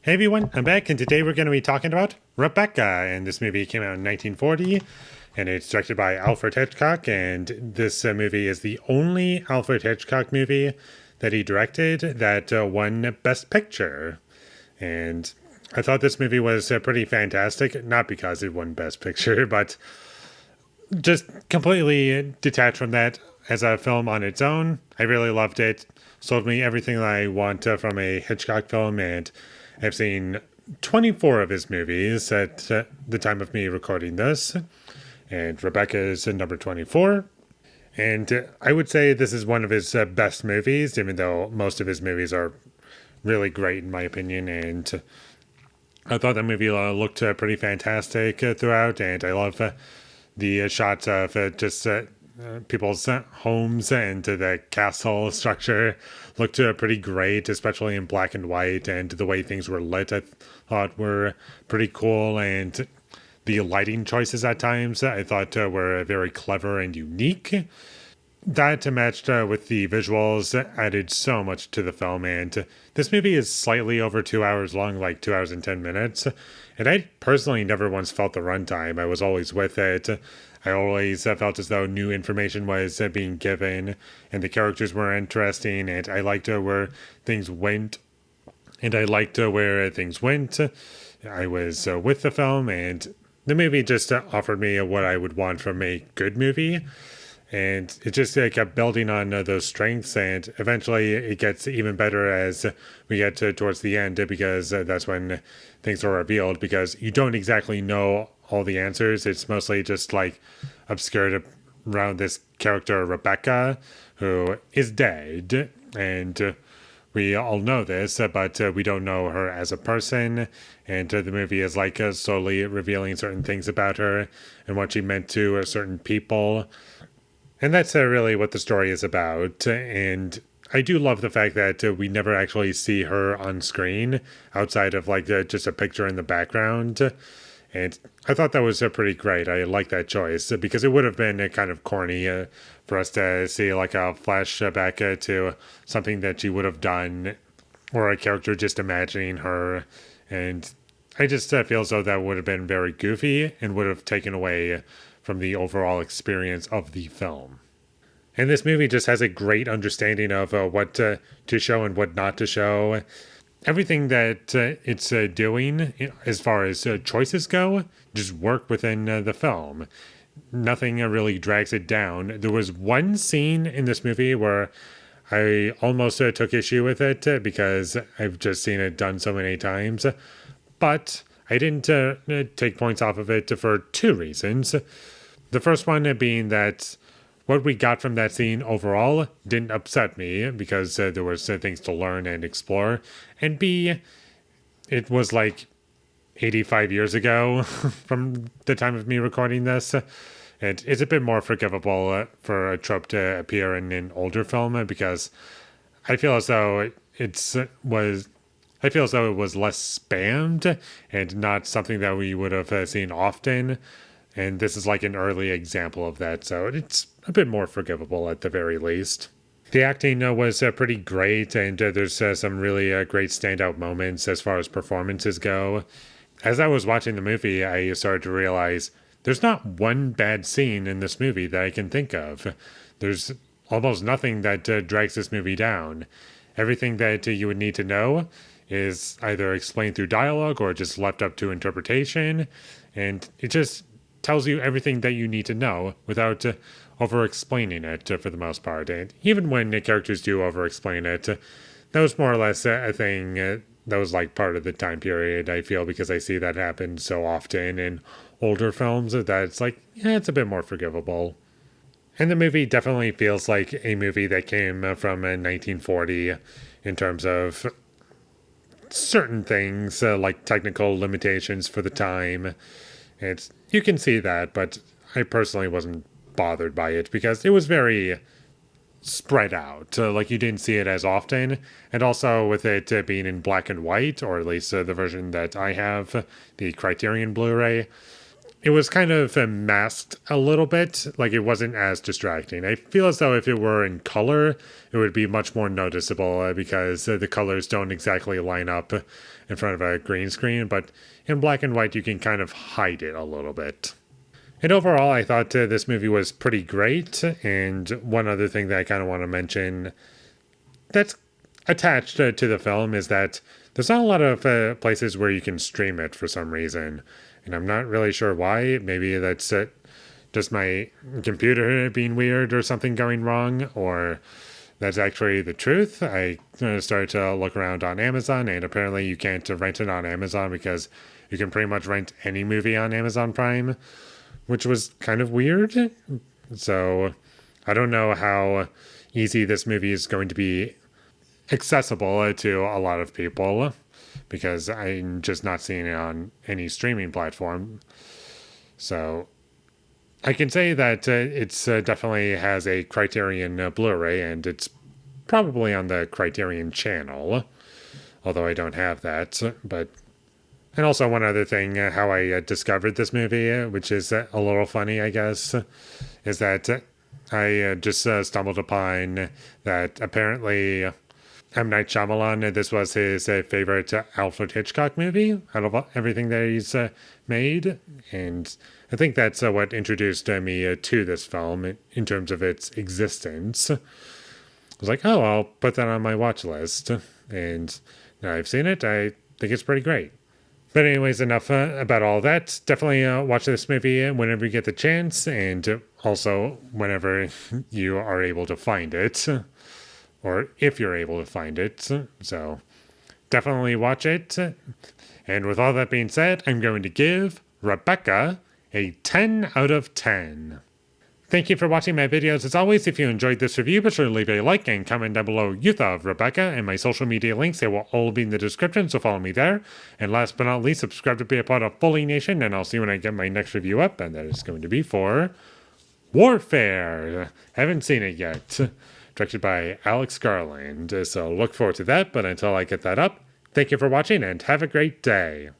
Hey everyone, I'm back, and today we're going to be talking about Rebecca. And this movie came out in 1940, and it's directed by Alfred Hitchcock. And this movie is the only Alfred Hitchcock movie that he directed that won Best Picture. And I thought this movie was pretty fantastic, not because it won Best Picture, but just completely detached from that as a film on its own. I really loved it. Sold me everything that I want from a Hitchcock film, and I've seen 24 of his movies at the time of me recording this, and Rebecca is number 24. And I would say this is one of his best movies, even though most of his movies are really great in my opinion. And I thought that movie looked pretty fantastic throughout, and I love the shots of just people's homes and the castle structure looked pretty great, especially in black and white, and the way things were lit I thought were pretty cool, and the lighting choices at times I thought were very clever and unique. That matched with the visuals added so much to the film, and this movie is slightly over 2 hours long, like 2 hours and 10 minutes. And I personally never once felt the runtime. I was always with it. I always felt as though new information was being given, and the characters were interesting, and I liked where things went, and I liked where things went. I was with the film, and the movie just offered me what I would want from a good movie. And it just kept building on those strengths, and eventually it gets even better as we get towards the end, because that's when things are revealed, because you don't exactly know all the answers. It's mostly just like obscured around this character Rebecca, who is dead, and we all know this, but we don't know her as a person. And the movie is like slowly revealing certain things about her and what she meant to certain people. And that's really what the story is about. And I do love the fact that we never actually see her on screen outside of like just a picture in the background. And I thought that was pretty great. I like that choice because it would have been kind of corny for us to see like a flashback to something that she would have done, or a character just imagining her. And I just feel as though that would have been very goofy and would have taken away from the overall experience of the film. And this movie just has a great understanding of what to show and what not to show. Everything that it's doing as far as choices go just work within the film. Nothing really drags it down. There was one scene in this movie where I almost took issue with it because I've just seen it done so many times. But I didn't take points off of it for two reasons. The first one being that what we got from that scene overall didn't upset me because there was things to learn and explore. And B, it was like 85 years ago from the time of me recording this. And it's a bit more forgivable for a trope to appear in an older film because I feel as though I feel as though it was less spammed and not something that we would have seen often. And this is like an early example of that, so it's a bit more forgivable at the very least. The acting was pretty great, and there's some really great standout moments as far as performances go. As I was watching the movie, I started to realize there's not one bad scene in this movie that I can think of. There's almost nothing that drags this movie down. Everything that you would need to know is either explained through dialogue or just left up to interpretation, and it just tells you everything that you need to know without over-explaining it for the most part. And even when the characters do over-explain it, that was more or less a thing that was like part of the time period, I feel, because I see that happen so often in older films that it's like, yeah, it's a bit more forgivable. And the movie definitely feels like a movie that came from 1940 in terms of certain things, like technical limitations for the time. You can see that, but I personally wasn't bothered by it because it was very spread out. Like you didn't see it as often, and also with it being in black and white, or at least the version that I have, the Criterion Blu-ray, it was kind of masked a little bit, like it wasn't as distracting. I feel as though if it were in color, it would be much more noticeable because the colors don't exactly line up in front of a green screen, but in black and white, you can kind of hide it a little bit. And overall, I thought this movie was pretty great. And one other thing that I kind of want to mention that's attached to the film is that there's not a lot of places where you can stream it for some reason. And I'm not really sure why. Maybe that's just my computer being weird or something going wrong, or that's actually the truth. I started to look around on Amazon, and apparently you can't rent it on Amazon because you can pretty much rent any movie on Amazon Prime, which was kind of weird. So I don't know how easy this movie is going to be accessible to a lot of people because I'm just not seeing it on any streaming platform. So I can say that it's definitely has a Criterion Blu-ray, and it's probably on the Criterion channel, although I don't have that. But and also one other thing, how I discovered this movie, which is a little funny, I guess, is that I just stumbled upon that apparently M. Night Shyamalan, this was his favorite Alfred Hitchcock movie out of everything that he's made. And I think that's what introduced me to this film in terms of its existence. I was like, oh, I'll put that on my watch list. And now I've seen it. I think it's pretty great. But anyways, enough about all that. Definitely watch this movie whenever you get the chance, and also whenever you are able to find it. Or if you're able to find it. So definitely watch it. And with all that being said, I'm going to give Rebecca a 10 out of 10. Thank you for watching my videos. As always, if you enjoyed this review, be sure to leave a like and comment down below what you thought of Rebecca, and my social media links, they will all be in the description, so follow me there. And last but not least, subscribe to be a part of Foley Nation, and I'll see you when I get my next review up, and that is going to be for Warfare. Haven't seen it yet. Directed by Alex Garland. So look forward to that, but until I get that up, thank you for watching and have a great day.